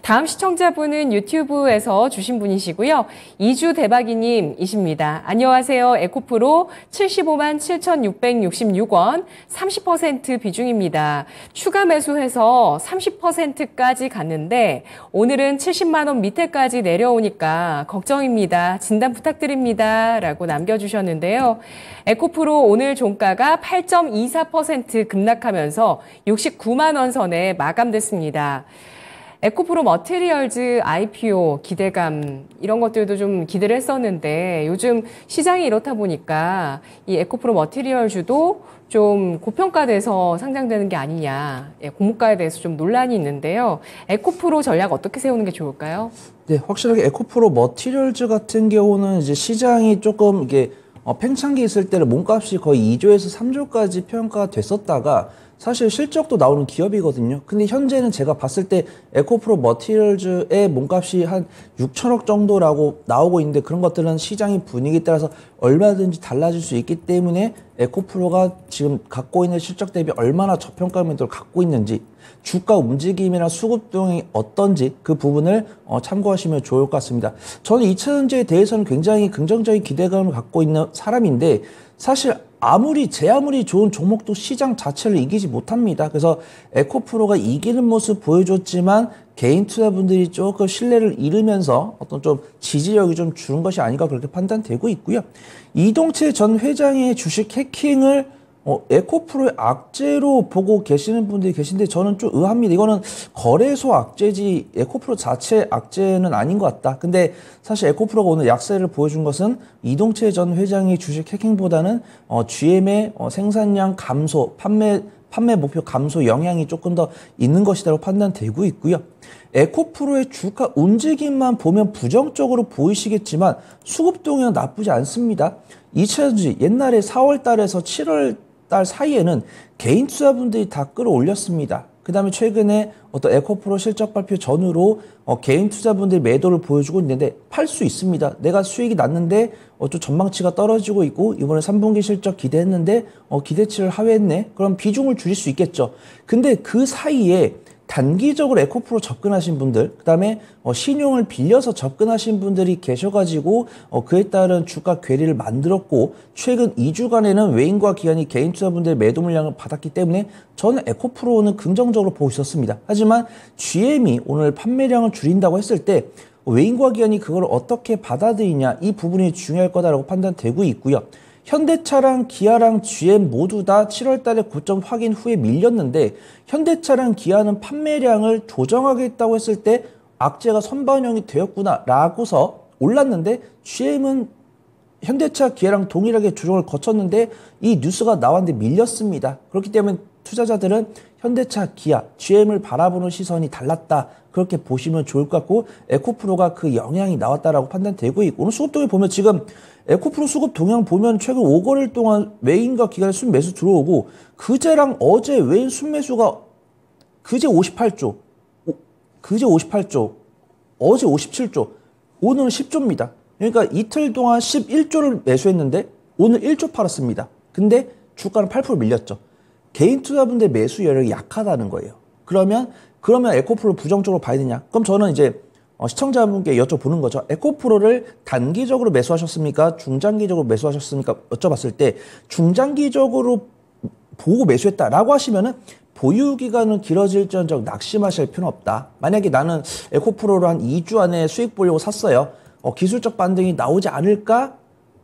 다음 시청자분은 유튜브에서 주신 분이시고요. 이주 대박이님이십니다. 안녕하세요. 에코프로 75만 7,666원 30% 비중입니다. 추가 매수해서 30%까지 갔는데 오늘은 70만 원 밑에까지 내려오니까 걱정입니다. 진단 부탁드립니다. 라고 남겨주셨는데요. 에코프로 오늘 종가가 8.24% 급락하면서 69만 원 선에 마감됐습니다. 에코프로 머티리얼즈 IPO 기대감 이런 것들도 좀 기대를 했었는데 요즘 시장이 이렇다 보니까 이 에코프로 머티리얼즈도 좀 고평가돼서 상장되는 게 아니냐, 공모가에 대해서 좀 논란이 있는데요. 에코프로 전략 어떻게 세우는 게 좋을까요? 네, 확실하게 에코프로 머티리얼즈 같은 경우는 이제 시장이 조금 이게 팽창기 있을 때는 몸값이 거의 2조에서 3조까지 평가가 됐었다가 사실 실적도 나오는 기업이거든요. 근데 현재는 제가 봤을 때 에코프로 머티리얼즈의 몸값이 한 6천억 정도라고 나오고 있는데 그런 것들은 시장의 분위기에 따라서 얼마든지 달라질 수 있기 때문에 에코프로가 지금 갖고 있는 실적 대비 얼마나 저평가 매도를 갖고 있는지 주가 움직임이나 수급 동향이 어떤지 그 부분을 참고하시면 좋을 것 같습니다. 저는 2차전지에 대해서는 굉장히 긍정적인 기대감을 갖고 있는 사람인데 사실 아무리 좋은 종목도 시장 자체를 이기지 못합니다. 그래서 에코프로가 이기는 모습 보여줬지만 개인 투자분들이 조금 신뢰를 잃으면서 어떤 좀 지지력이 좀 줄은 것이 아닌가 그렇게 판단되고 있고요. 이동채 전 회장의 주식 해킹을 에코프로의 악재로 보고 계시는 분들이 계신데 저는 좀 의아합니다. 이거는 거래소 악재지 에코프로 자체 악재는 아닌 것 같다. 근데 사실 에코프로가 오늘 약세를 보여준 것은 이동채 전 회장의 주식 해킹보다는 GM의 생산량 감소, 판매 목표 감소 영향이 조금 더 있는 것이라고 판단되고 있고요. 에코프로의 주가 움직임만 보면 부정적으로 보이시겠지만 수급 동향 나쁘지 않습니다. 2차전지 옛날에 4월 달에서 7월 달 사이에는 개인 투자분들이 다 끌어올렸습니다. 그 다음에 최근에 어떤 에코프로 실적 발표 전후로 개인 투자분들이 매도를 보여주고 있는데 팔 수 있습니다. 내가 수익이 났는데 좀 전망치가 떨어지고 있고 이번에 3분기 실적 기대했는데 기대치를 하회했네. 그럼 비중을 줄일 수 있겠죠. 근데 그 사이에 단기적으로 에코프로 접근하신 분들, 그 다음에 신용을 빌려서 접근하신 분들이 계셔가지고 그에 따른 주가 괴리를 만들었고 최근 2주간에는 외인과 기관이 개인 투자분들의 매도 물량을 받았기 때문에 저는 에코프로는 긍정적으로 보고 있었습니다. 하지만 GM이 오늘 판매량을 줄인다고 했을 때 외인과 기관이 그걸 어떻게 받아들이냐 이 부분이 중요할 거다라고 판단되고 있고요. 현대차랑 기아랑 GM 모두 다 7월 달에 고점 확인 후에 밀렸는데 현대차랑 기아는 판매량을 조정하겠다고 했을 때 악재가 선반영이 되었구나 라고서 올랐는데 GM은 현대차, 기아랑 동일하게 조정을 거쳤는데 이 뉴스가 나왔는데 밀렸습니다. 그렇기 때문에 투자자들은 현대차, 기아, GM을 바라보는 시선이 달랐다. 그렇게 보시면 좋을 것 같고 에코프로가 그 영향이 나왔다라고 판단되고 있고 오늘 수급 동향 보면 지금 에코프로 수급 동향 보면 최근 5거래일 동안 외인과 기관의 순매수 들어오고 그제랑 어제 외인 순매수가 그제 58조, 어제 57조, 오늘은 10조입니다. 그러니까 이틀 동안 11조를 매수했는데 오늘 1조 팔았습니다. 근데 주가는 8% 밀렸죠. 개인 투자분들 매수 여력이 약하다는 거예요. 그러면 에코프로를 부정적으로 봐야 되냐? 그럼 저는 이제 시청자분께 여쭤보는 거죠. 에코프로를 단기적으로 매수하셨습니까? 중장기적으로 매수하셨습니까? 여쭤봤을 때 중장기적으로 보고 매수했다라고 하시면은 보유기간은 길어질지언정 낙심하실 필요는 없다. 만약에 나는 에코프로를 한 2주 안에 수익 보려고 샀어요. 기술적 반등이 나오지 않을까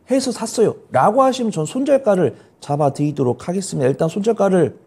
해서 샀어요. 라고 하시면 전 손절가를 잡아드리도록 하겠습니다. 일단 손절가를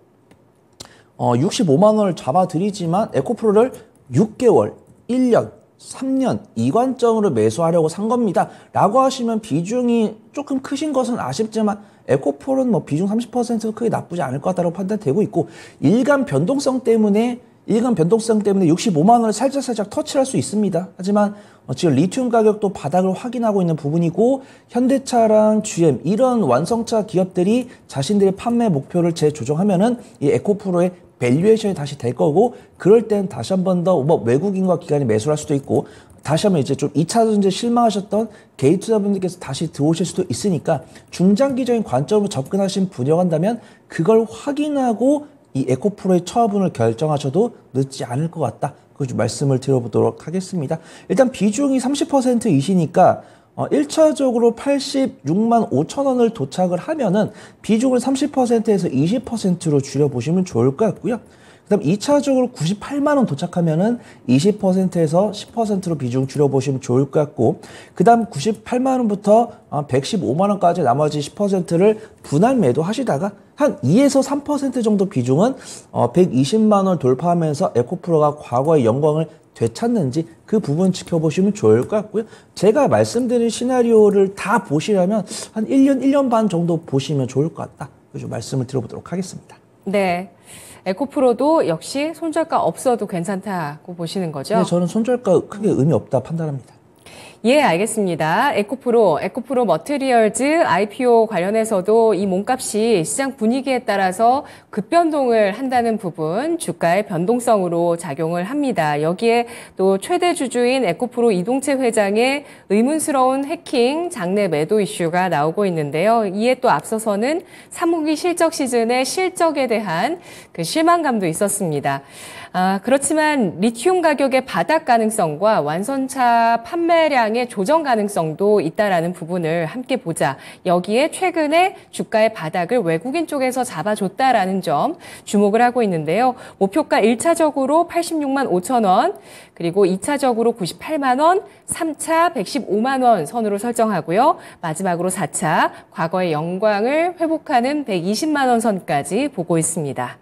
65만 원을 잡아드리지만 에코프로를 6개월, 1년, 3년 이 관점으로 매수하려고 산 겁니다. 라고 하시면 비중이 조금 크신 것은 아쉽지만 에코프로는 비중 30%가 크게 나쁘지 않을 것 같다고 판단되고 있고 일간 변동성 때문에 65만 원을 살짝 터치할 수 있습니다. 하지만 지금 리튬 가격도 바닥을 확인하고 있는 부분이고 현대차랑 GM 이런 완성차 기업들이 자신들의 판매 목표를 재조정하면은 이 에코프로의 밸류에이션이 다시 될 거고 그럴 땐 다시 한 번 더 외국인과 기관이 매수를 할 수도 있고 다시 한번 이제 좀 2차전지에 실망하셨던 개인 투자분들께서 다시 들어오실 수도 있으니까 중장기적인 관점으로 접근하신 분야한다면 그걸 확인하고 이 에코프로의 처분을 결정하셔도 늦지 않을 것 같다. 그 좀 말씀을 드려보도록 하겠습니다. 일단 비중이 30%이시니까 1차적으로 86만 5천 원을 도착을 하면은 비중을 30%에서 20%로 줄여보시면 좋을 것 같고요. 그 다음 2차적으로 98만 원 도착하면은 20%에서 10%로 비중 줄여보시면 좋을 것 같고, 그 다음 98만 원부터 115만 원까지 나머지 10%를 분할 매도하시다가 한 2에서 3% 정도 비중은 120만 원 돌파하면서 에코프로가 과거의 영광을 되찾는지 그 부분 지켜보시면 좋을 것 같고요. 제가 말씀드린 시나리오를 다 보시려면 한 1년, 1년 반 정도 보시면 좋을 것 같다. 좀 말씀을 드려보도록 하겠습니다. 네. 에코프로도 역시 손절가 없어도 괜찮다고 보시는 거죠? 네, 저는 손절가 크게 의미 없다 판단합니다. 예, 알겠습니다. 에코프로 머티리얼즈 IPO 관련해서도 이 몸값이 시장 분위기에 따라서 급변동을 한다는 부분, 주가의 변동성으로 작용을 합니다. 여기에 또 최대 주주인 에코프로 이동채 회장의 의문스러운 해킹 장내 매도 이슈가 나오고 있는데요. 이에 또 앞서서는 3분기 실적 시즌의 실적에 대한 그 실망감도 있었습니다. 그렇지만 리튬 가격의 바닥 가능성과 완선차 판매량의 조정 가능성도 있다라는 부분을 함께 보자. 여기에 최근에 주가의 바닥을 외국인 쪽에서 잡아줬다라는 점 주목을 하고 있는데요. 목표가 1차적으로 86만 5천 원, 그리고 2차적으로 98만 원, 3차 115만 원 선으로 설정하고요. 마지막으로 4차 과거의 영광을 회복하는 120만 원 선까지 보고 있습니다.